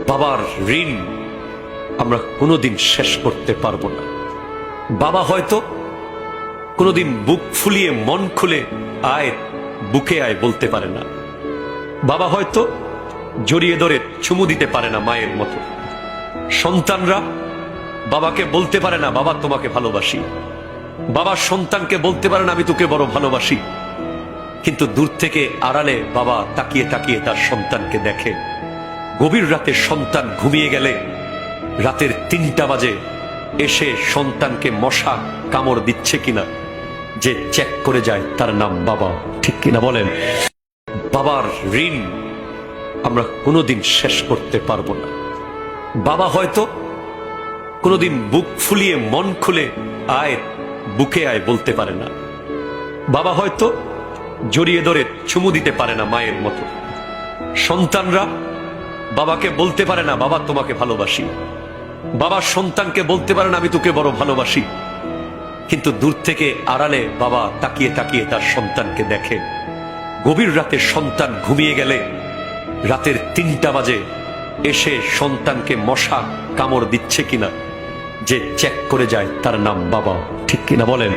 বাবার ঋণ আমরা কোনোদিন শেষ করতে পারবো না। বাবা হয়তো কোনোদিন বুক ফুলিয়ে মন খুলে আয় বুকে আয় বলতে পারে না। বাবা হয়তো জড়িয়ে ধরে চুমু দিতে পারে না মায়ের মতো। সন্তানরা বাবাকে বলতে পারে না বাবা তোমাকে ভালোবাসি। বাবা সন্তানকে বলতে পারে না আমি তোকে বড় ভালোবাসি। কিন্তু দূর থেকে আড়ালে বাবা তাকিয়ে তাকিয়ে তার সন্তানকে দেখে। গভীর রাতে সন্তান ঘুমিয়ে গেলে রাতের ৩টা বাজে এসে সন্তানকে মশা কামড় দিচ্ছে কিনা যে চেক করে যায় তার নাম বাবা। ঠিক কিনা বলেন? বাবার ঋণ আমরা কোনোদিন শেষ করতে পারবো না। বাবা হয়তো কোনোদিন বুক ফুলিয়ে মন খুলে আয় বুকে আয় বলতে পারে না। বাবা হয়তো জড়িয়ে ধরে চুমু দিতে পারে না মায়ের মতো। সন্তানরা বাবাকে বলতে পারে না বাবা তোমাকে ভালোবাসি। বাবা সন্তানকে বলতে পারে না আমি তোকে বড় ভালোবাসি। কিন্তু দূর থেকে আড়ালে বাবা তাকিয়ে তাকিয়ে তার সন্তানকে দেখে। গভীর রাতে সন্তান ঘুমিয়ে গেলে রাতের ৩টা বাজে এসে সন্তানকে মশা কামড় দিচ্ছে কিনা যে চেক করে যায় তার নাম বাবা। ঠিক কিনা বলেন?